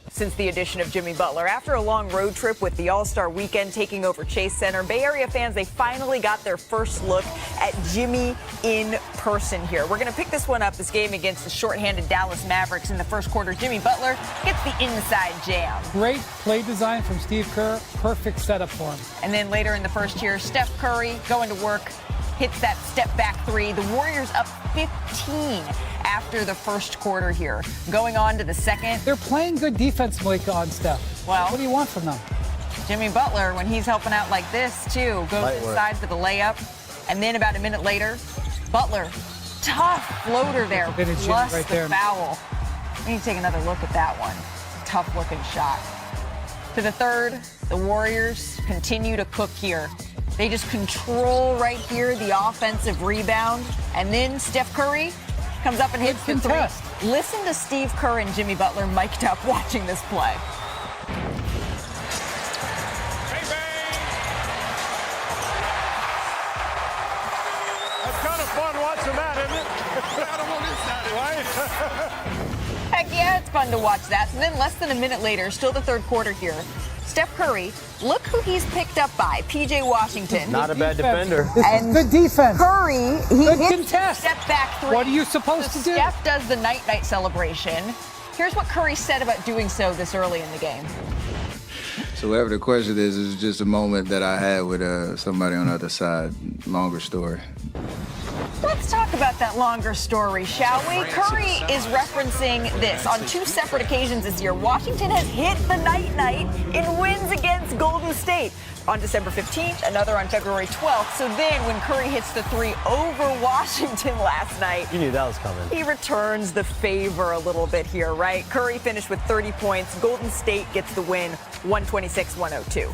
since the addition of Jimmy Butler. After a long road trip with the All-Star weekend taking over Chase Center, Bay Area fans, they finally got their first look at Jimmy in person here. We're going to pick this one up, this game against the shorthanded Dallas Mavericks in the first quarter. Jimmy Butler gets the inside jam. Great play design from Steve Kerr. Perfect setup for him. And then later in the first here, Steph Curry going to work, hits that step back three. The Warriors up 15 after the first quarter here. Going on to the second. They're playing good defense, Malik, on Steph. Well, what do you want from them? Jimmy Butler, when he's helping out like this, too, goes inside for the layup. And then about a minute later, Butler, tough floater there, plus right the foul. We need to take another look at that one. Tough-looking shot. To the third, the Warriors continue to cook here. They just control right here the offensive rebound. And then Steph Curry comes up and hits the three. Listen to Steve Kerr and Jimmy Butler mic'd up watching this play. Bang, bang. That's kind of fun watching that, isn't it? I don't want this right? Heck yeah, it's fun to watch that. So then less than a minute later, still the third quarter here, Steph Curry, look who he's picked up by, P.J. Washington. Not a bad defender. And good defense. Curry, he good hits contest. Step back three. What are you supposed to do? Steph does the night-night celebration. Here's what Curry said about doing so this early in the game. So whatever the question is just a moment that I had with somebody on the other side. Longer story. Let's talk about that longer story, shall we? Curry is referencing this. On two separate occasions this year, Washington has hit the night-night in wins against Golden State. On December 15th, another on February 12th. So then when Curry hits the three over Washington last night, You knew that was coming. he returns the favor a little bit here, right? Curry finished with 30 points. Golden State gets the win, 126-102.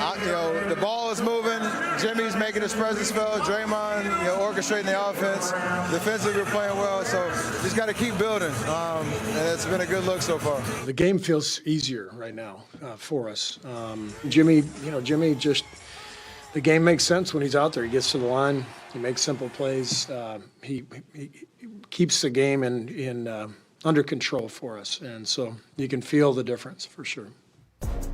The ball is moving. Jimmy's making his presence felt. Draymond, orchestrating the offense. Defensively, we're playing well, so just got to keep building. And it's been a good look so far. The game feels easier right now for us. Jimmy just, the game makes sense when he's out there. He gets to the line. He makes simple plays. He keeps the game in under control for us, and so you can feel the difference for sure.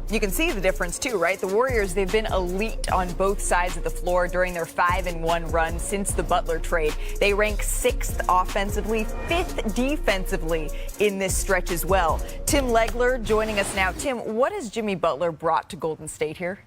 You can see the difference, too, right? The Warriors, they've been elite on both sides of the floor during their 5-1 run since the Butler trade. They rank 6th offensively, 5th defensively in this stretch as well. Tim Legler joining us now. Tim, what has Jimmy Butler brought to Golden State here?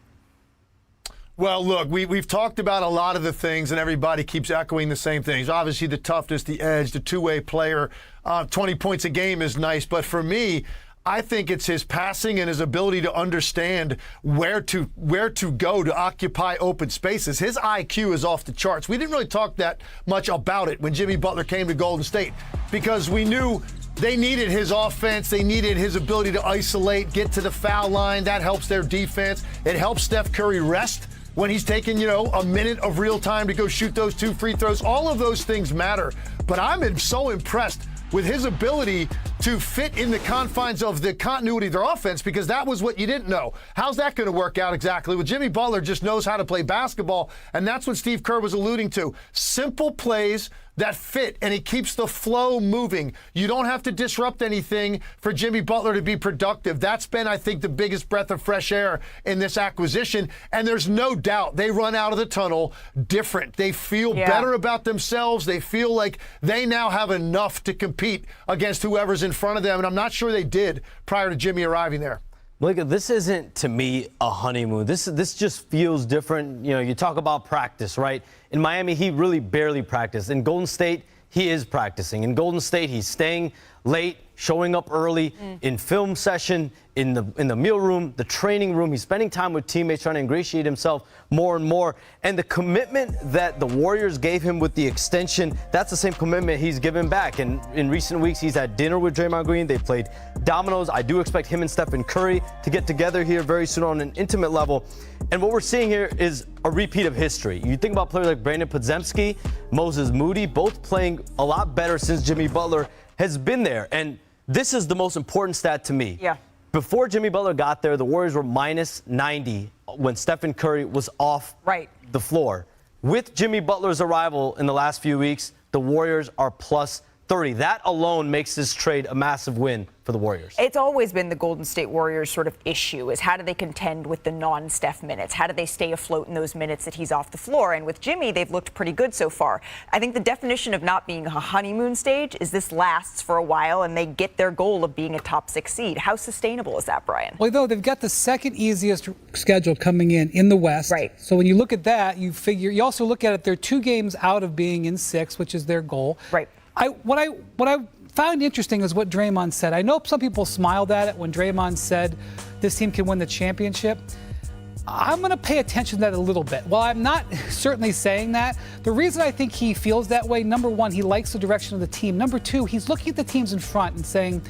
Well, look, we've talked about a lot of the things, and everybody keeps echoing the same things. Obviously, the toughness, the edge, the two-way player, 20 points a game is nice. But for me, I think it's his passing and his ability to understand where to go to occupy open spaces. His IQ is off the charts. We didn't really talk that much about it when Jimmy Butler came to Golden State because we knew they needed his offense. They needed his ability to isolate, get to the foul line. That helps their defense. It helps Steph Curry rest when he's taking, a minute of real time to go shoot those 2 free throws. All of those things matter. But I'm so impressed with his ability to fit in the confines of the continuity of their offense, because that was what you didn't know. How's that going to work out exactly? Well, Jimmy Butler just knows how to play basketball, and that's what Steve Kerr was alluding to. Simple plays that fit, and he keeps the flow moving. You don't have to disrupt anything for Jimmy Butler to be productive. That's been, I think, the biggest breath of fresh air in this acquisition, and there's no doubt they run out of the tunnel different. They feel better about themselves. They feel like they now have enough to compete against whoever's in front of them, and I'm not sure they did prior to Jimmy arriving there. Look, this isn't, to me, a honeymoon. This just feels different. You talk about practice, right? In Miami, he really barely practiced. In Golden State, he is practicing. In Golden State, he's staying late, showing up early, in film session, in the meal room, the training room. He's spending time with teammates, trying to ingratiate himself more and more. And the commitment that the Warriors gave him with the extension, that's the same commitment he's given back. And in recent weeks, he's had dinner with Draymond Green. They played dominoes. I do expect him and Stephen Curry to get together here very soon on an intimate level. And what we're seeing here is a repeat of history. You think about players like Brandon Podziemski, Moses Moody, both playing a lot better since Jimmy Butler has been there. And this is the most important stat to me. Yeah. Before Jimmy Butler got there, the Warriors were minus 90 when Stephen Curry was off the floor. With Jimmy Butler's arrival in the last few weeks, the Warriors are plus 30. That alone makes this trade a massive win for the Warriors. It's always been the Golden State Warriors sort of issue is how do they contend with the non-Steph minutes? How do they stay afloat in those minutes that he's off the floor? And with Jimmy, they've looked pretty good so far. I think the definition of not being a honeymoon stage is this lasts for a while and they get their goal of being a top 6 seed. How sustainable is that, Brian? Well, though, they've got the second easiest schedule coming in the West. Right. So when you look at that, you also look at it, they're 2 games out of being in 6, which is their goal. Right. What I found interesting is what Draymond said. I know some people smiled at it when Draymond said this team can win the championship. I'm going to pay attention to that a little bit. While I'm not certainly saying that, the reason I think he feels that way, number one, he likes the direction of the team. Number two, he's looking at the teams in front and saying,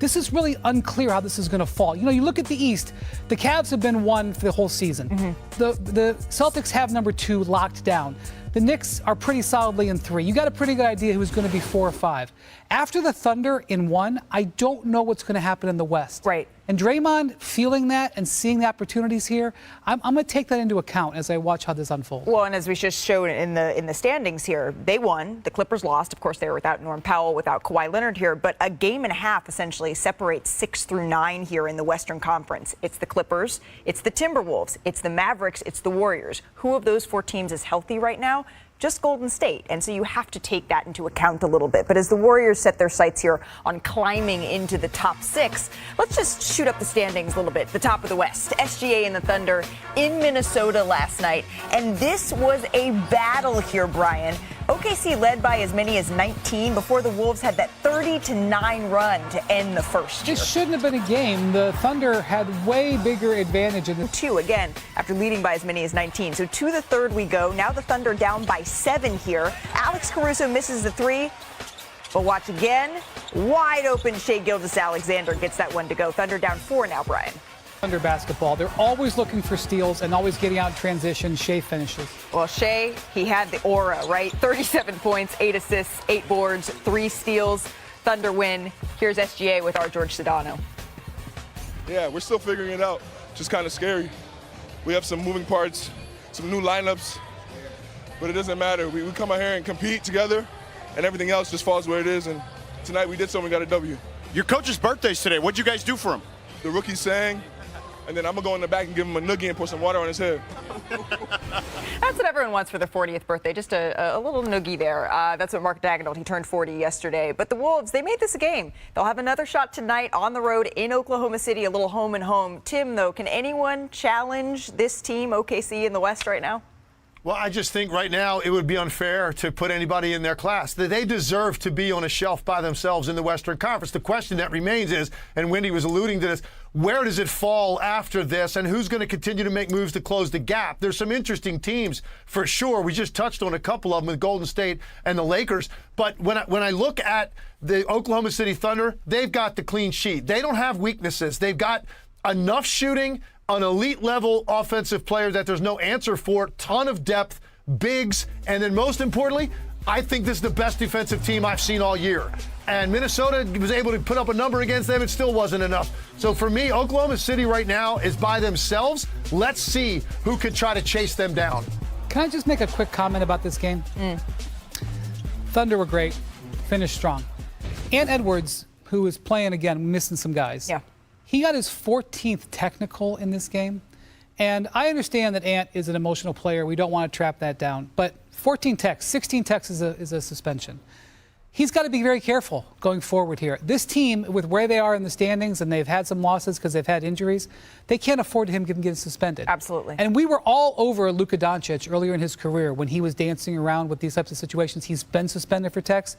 this is really unclear how this is going to fall. You know, you look at the East, the Cavs have been 1 for the whole season. The Celtics have number 2 locked down. The Knicks are pretty solidly in 3. You got a pretty good idea who's going to be 4 or 5. After the Thunder in 1, I don't know what's going to happen in the West. Right. And Draymond feeling that and seeing the opportunities here, I'm going to take that into account as I watch how this unfolds. Well, and as we just showed in the standings here, they won. The Clippers lost. Of course, they were without Norm Powell, without Kawhi Leonard here. But a game and a half essentially separates 6 through 9 here in the Western Conference. It's the Clippers, it's the Timberwolves, it's the Mavericks, it's the Warriors. Who of those 4 teams is healthy right now? Just Golden State. And so you have to take that into account a little bit. But as the Warriors set their sights here on climbing into the top 6, let's just shoot up the standings a little bit. The top of the West, SGA and the Thunder in Minnesota last night. And this was a battle here, Brian. OKC led by as many as 19 before the Wolves had that 30-9 run to end the first. This shouldn't have been a game. The Thunder had way bigger advantage in the 2 again after leading by as many as 19. So to the third we go. Now the Thunder down by 7 here. Alex Caruso misses the 3. But watch again. Wide open Shai Gilgeous-Alexander gets that one to go. Thunder down 4 now, Brian. Thunder basketball. They're always looking for steals and always getting out in transition. Shai finishes. Well, Shai, he had the aura, right? 37 points, 8 assists, 8 boards, 3 steals. Thunder win. Here's SGA with our George Sedano. Yeah, we're still figuring it out. Just kind of scary. We have some moving parts, some new lineups, but it doesn't matter. We come out here and compete together, and everything else just falls where it is. And tonight we did so, we got a W. Your coach's birthday's today. What'd you guys do for him? The rookie sang, and then I'm going to go in the back and give him a noogie and pour some water on his head. That's what everyone wants for their 40th birthday, just a little noogie there. That's what Mark Daigneault, he turned 40 yesterday. But the Wolves, they made this a game. They'll have another shot tonight on the road in Oklahoma City, a little home and home. Tim, though, can anyone challenge this team, OKC, in the West right now? Well, I just think right now it would be unfair to put anybody in their class. They deserve to be on a shelf by themselves in the Western Conference. The question that remains is, and Wendy was alluding to this, where does it fall after this, and who's going to continue to make moves to close the gap? There's some interesting teams for sure. We just touched on a couple of them with Golden State and the Lakers. But when I look at the Oklahoma City Thunder, they've got the clean sheet. They don't have weaknesses. They've got enough shooting, an elite level offensive player that there's no answer for, ton of depth, bigs, and then most importantly, I think this is the best defensive team I've seen all year. And Minnesota was able to put up a number against them. It still wasn't enough. So for me, Oklahoma City right now is by themselves. Let's see who can try to chase them down. Can I just make a quick comment about this game? Thunder were great, finished strong. Ant Edwards, who was playing again, missing some guys. Yeah. He got his 14th technical in this game. And I understand that Ant is an emotional player. We don't want to trap that down. But 14 techs, 16 techs is a suspension. He's got to be very careful going forward here. This team, with where they are in the standings, and they've had some losses because they've had injuries, they can't afford him getting suspended. Absolutely. And we were all over Luka Doncic earlier in his career when he was dancing around with these types of situations. He's been suspended for techs.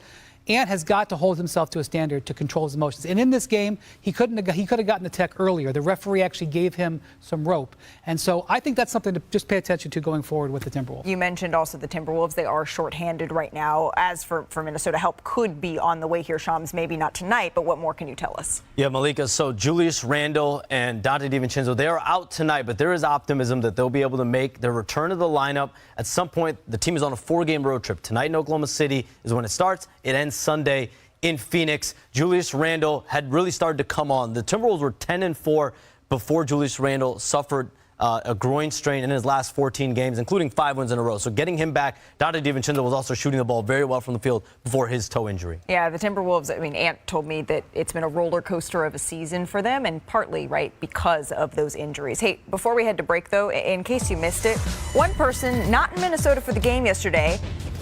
Ant has got to hold himself to a standard to control his emotions. And in this game, he could have gotten the tech earlier. The referee actually gave him some rope. And so I think that's something to just pay attention to going forward with the Timberwolves. You mentioned also the Timberwolves. They are shorthanded right now. As for Minnesota, help could be on the way here, Shams. Maybe not tonight, but what more can you tell us? Yeah, Malika, so Julius Randle and Dante DiVincenzo, they are out tonight, but there is optimism that they'll be able to make their return to the lineup. At some point, the team is on a 4-game road trip. Tonight in Oklahoma City is when it starts. It ends Sunday in Phoenix. Julius Randle had really started to come on. The Timberwolves were 10-4 before Julius Randle suffered a groin strain in his last 14 games, including 5 wins in a row. So getting him back, Dante DiVincenzo was also shooting the ball very well from the field before his toe injury. Yeah, the Timberwolves, I mean, Ant told me that it's been a roller coaster of a season for them, and partly, right, because of those injuries. Hey, before we head to break, though, in case you missed it, one person not in Minnesota for the game yesterday,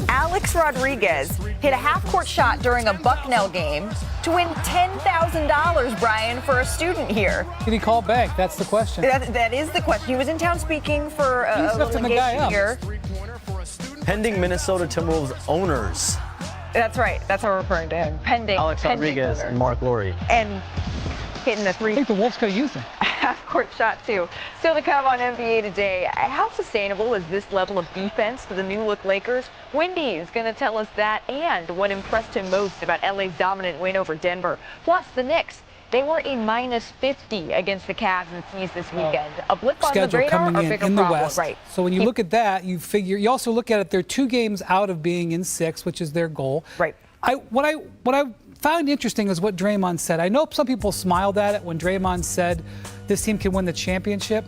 Alex Rodriguez, hit a half-court shot during a Bucknell game to win $10,000, Brian, for a student here. Did he call bank? That's the question. That is the question. He was in town speaking for a little engagement here. Pending Minnesota Timberwolves owners. That's right. That's how we're referring to him. Pending. Alex Rodriguez and Mark Lowry. And hitting the three. I think the Wolves could use him. Half-court shot, too. Still to come on NBA Today. How sustainable is this level of defense for the new-look Lakers? Wendy is going to tell us that and what impressed him most about LA's dominant win over Denver. Plus, the Knicks. They were a -50 against the Cavs and C's this weekend. A blip on the Schedule radar coming or in bigger in the problem? West. Right. So when you look at that, you also look at it. They're 2 games out of being in 6, which is their goal. Right. What I found interesting is what Draymond said. I know some people smiled at it when Draymond said this team can win the championship.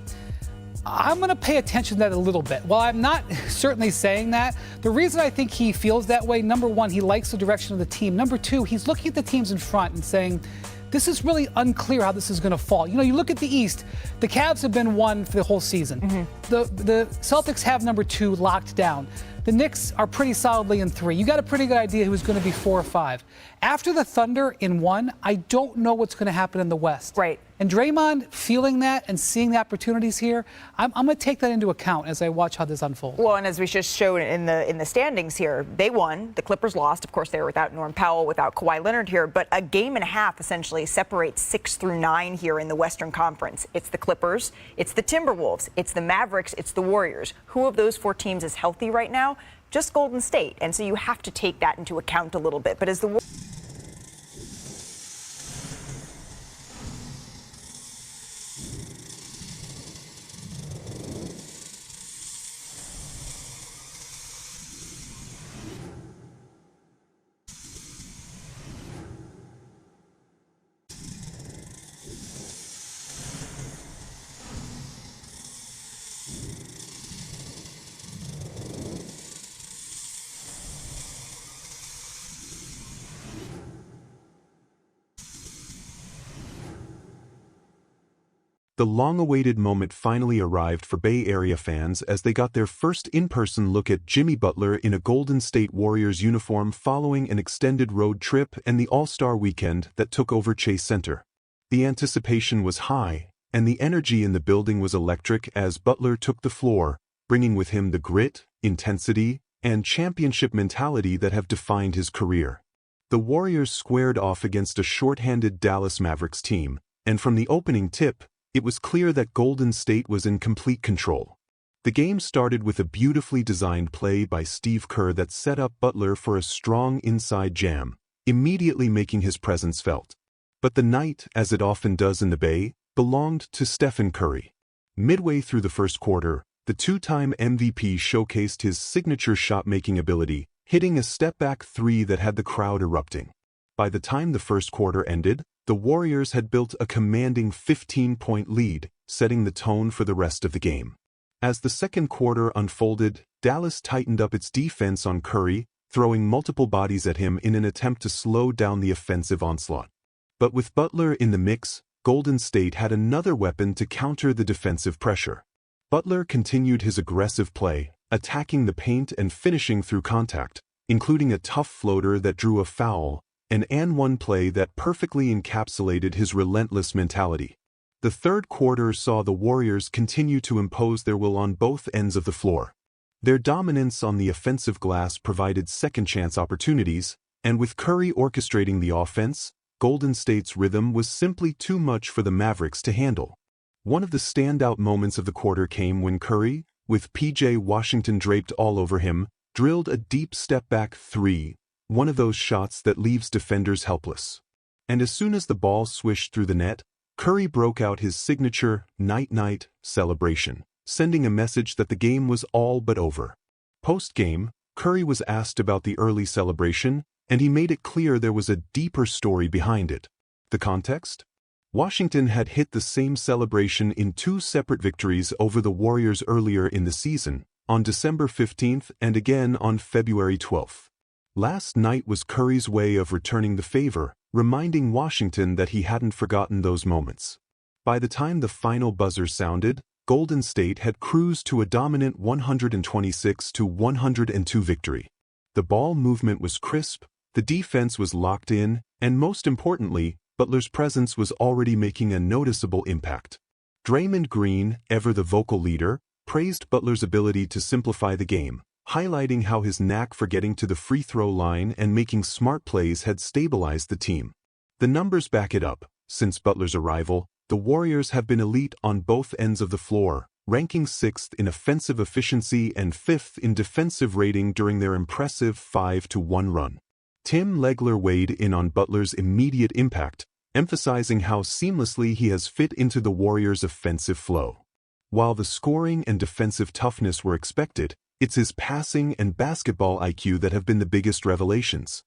I'm going to pay attention to that a little bit. While I'm not certainly saying that, the reason I think he feels that way, number one, he likes the direction of the team. Number two, he's looking at the teams in front and saying, this is really unclear how this is going to fall. You know, you look at the East, the Cavs have been 1 for the whole season. The Celtics have number 2 locked down. The Knicks are pretty solidly in 3. You got a pretty good idea who's going to be 4 or 5. After the Thunder in 1, I don't know what's going to happen in the West. Right. And Draymond feeling that and seeing the opportunities here, I'm going to take that into account as I watch how this unfolds. Well, and as we just showed in the standings here, they won. The Clippers lost. Of course, they were without Norm Powell, without Kawhi Leonard here. But a game and a half essentially separates 6 through 9 here in the Western Conference. It's the Clippers, it's the Timberwolves, it's the Mavericks, it's the Warriors. Who of those 4 teams is healthy right now? Just Golden State. And so you have to take that into account a little bit. But as the The long-awaited moment finally arrived for Bay Area fans as they got their first in-person look at Jimmy Butler in a Golden State Warriors uniform following an extended road trip and the All-Star weekend that took over Chase Center. The anticipation was high, and the energy in the building was electric as Butler took the floor, bringing with him the grit, intensity, and championship mentality that have defined his career. The Warriors squared off against a short-handed Dallas Mavericks team, and from the opening tip, it was clear that Golden State was in complete control. The game started with a beautifully designed play by Steve Kerr that set up Butler for a strong inside jam, immediately making his presence felt. But the night, as it often does in the Bay, belonged to Steph Curry. Midway through the first quarter, the 2-time MVP showcased his signature shot-making ability, hitting a step-back 3 that had the crowd erupting. By the time the first quarter ended, the Warriors had built a commanding 15-point lead, setting the tone for the rest of the game. As the second quarter unfolded, Dallas tightened up its defense on Curry, throwing multiple bodies at him in an attempt to slow down the offensive onslaught. But with Butler in the mix, Golden State had another weapon to counter the defensive pressure. Butler continued his aggressive play, attacking the paint and finishing through contact, including a tough floater that drew a foul, an and-one play that perfectly encapsulated his relentless mentality. The third quarter saw the Warriors continue to impose their will on both ends of the floor. Their dominance on the offensive glass provided second-chance opportunities, and with Curry orchestrating the offense, Golden State's rhythm was simply too much for the Mavericks to handle. One of the standout moments of the quarter came when Curry, with P.J. Washington draped all over him, drilled a deep step-back 3, one of those shots that leaves defenders helpless. And as soon as the ball swished through the net, Curry broke out his signature night-night celebration, sending a message that the game was all but over. Post-game, Curry was asked about the early celebration, and he made it clear there was a deeper story behind it. The context? Washington had hit the same celebration in 2 separate victories over the Warriors earlier in the season, on December 15th and again on February 12th. Last night was Curry's way of returning the favor, reminding Washington that he hadn't forgotten those moments. By the time the final buzzer sounded, Golden State had cruised to a dominant 126-102 victory. The ball movement was crisp, the defense was locked in, and most importantly, Butler's presence was already making a noticeable impact. Draymond Green, ever the vocal leader, praised Butler's ability to simplify the game, highlighting how his knack for getting to the free throw line and making smart plays had stabilized the team. The numbers back it up. Since Butler's arrival, the Warriors have been elite on both ends of the floor, ranking 6th in offensive efficiency and 5th in defensive rating during their impressive 5-1 run. Tim Legler weighed in on Butler's immediate impact, emphasizing how seamlessly he has fit into the Warriors' offensive flow. While the scoring and defensive toughness were expected, it's his passing and basketball IQ that have been the biggest revelations.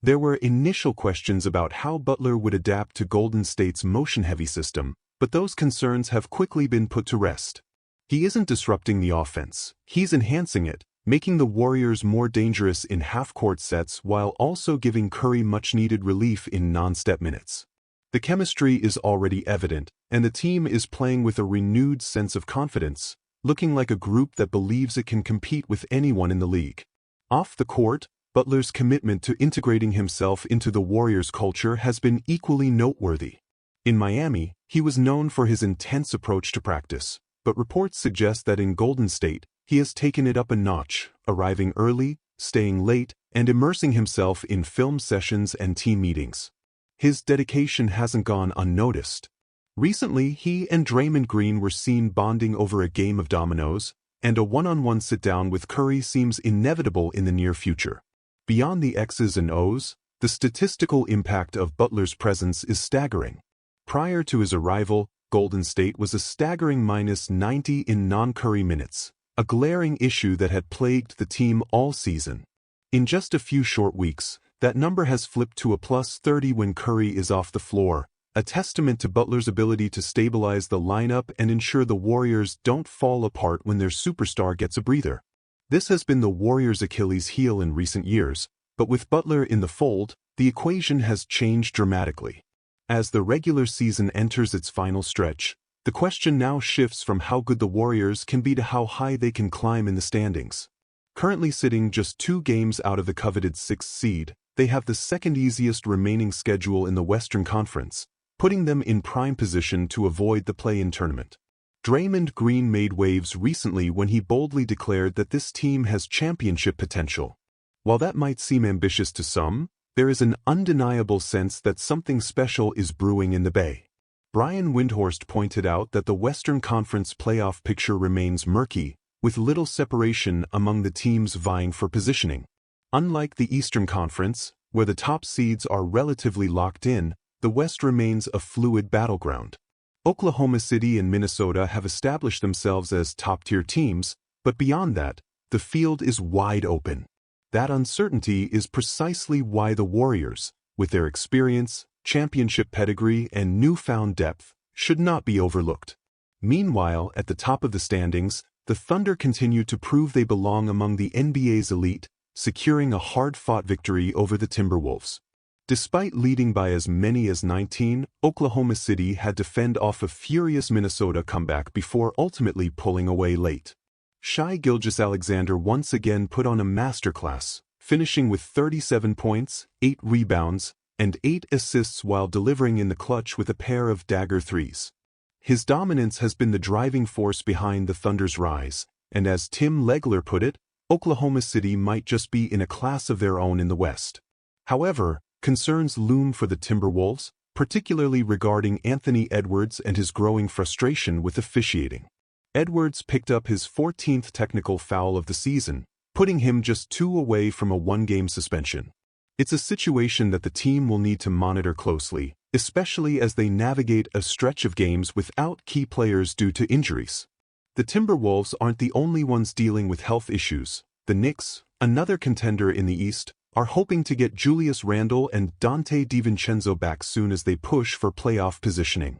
There were initial questions about how Butler would adapt to Golden State's motion-heavy system, but those concerns have quickly been put to rest. He isn't disrupting the offense, he's enhancing it, making the Warriors more dangerous in half-court sets while also giving Curry much-needed relief in non-step minutes. The chemistry is already evident, and the team is playing with a renewed sense of confidence, looking like a group that believes it can compete with anyone in the league. Off the court, Butler's commitment to integrating himself into the Warriors' culture has been equally noteworthy. In Miami, he was known for his intense approach to practice, but reports suggest that in Golden State, he has taken it up a notch, arriving early, staying late, and immersing himself in film sessions and team meetings. His dedication hasn't gone unnoticed. Recently, he and Draymond Green were seen bonding over a game of dominoes, and a one-on-one sit-down with Curry seems inevitable in the near future. Beyond the X's and O's, the statistical impact of Butler's presence is staggering. Prior to his arrival, Golden State was a staggering -90 in non-Curry minutes, a glaring issue that had plagued the team all season. In just a few short weeks, that number has flipped to a +30 when Curry is off the floor, a testament to Butler's ability to stabilize the lineup and ensure the Warriors don't fall apart when their superstar gets a breather. This has been the Warriors' Achilles heel in recent years, but with Butler in the fold, the equation has changed dramatically. As the regular season enters its final stretch, the question now shifts from how good the Warriors can be to how high they can climb in the standings. Currently sitting just 2 games out of the coveted 6th seed, they have the second easiest remaining schedule in the Western Conference, putting them in prime position to avoid the play-in tournament. Draymond Green made waves recently when he boldly declared that this team has championship potential. While that might seem ambitious to some, there is an undeniable sense that something special is brewing in the Bay. Brian Windhorst pointed out that the Western Conference playoff picture remains murky, with little separation among the teams vying for positioning. Unlike the Eastern Conference, where the top seeds are relatively locked in, the West remains a fluid battleground. Oklahoma City and Minnesota have established themselves as top-tier teams, but beyond that, the field is wide open. That uncertainty is precisely why the Warriors, with their experience, championship pedigree, and newfound depth, should not be overlooked. Meanwhile, at the top of the standings, the Thunder continue to prove they belong among the NBA's elite, securing a hard-fought victory over the Timberwolves. Despite leading by as many as 19, Oklahoma City had to fend off a furious Minnesota comeback before ultimately pulling away late. Shai Gilgeous-Alexander once again put on a masterclass, finishing with 37 points, 8 rebounds, and 8 assists while delivering in the clutch with a pair of dagger threes. His dominance has been the driving force behind the Thunder's rise, and as Tim Legler put it, Oklahoma City might just be in a class of their own in the West. However, concerns loom for the Timberwolves, particularly regarding Anthony Edwards and his growing frustration with officiating. Edwards picked up his 14th technical foul of the season, putting him just 2 away from a 1-game suspension. It's a situation that the team will need to monitor closely, especially as they navigate a stretch of games without key players due to injuries. The Timberwolves aren't the only ones dealing with health issues. The Knicks, another contender in the East, are hoping to get Julius Randle and Dante DiVincenzo back soon as they push for playoff positioning.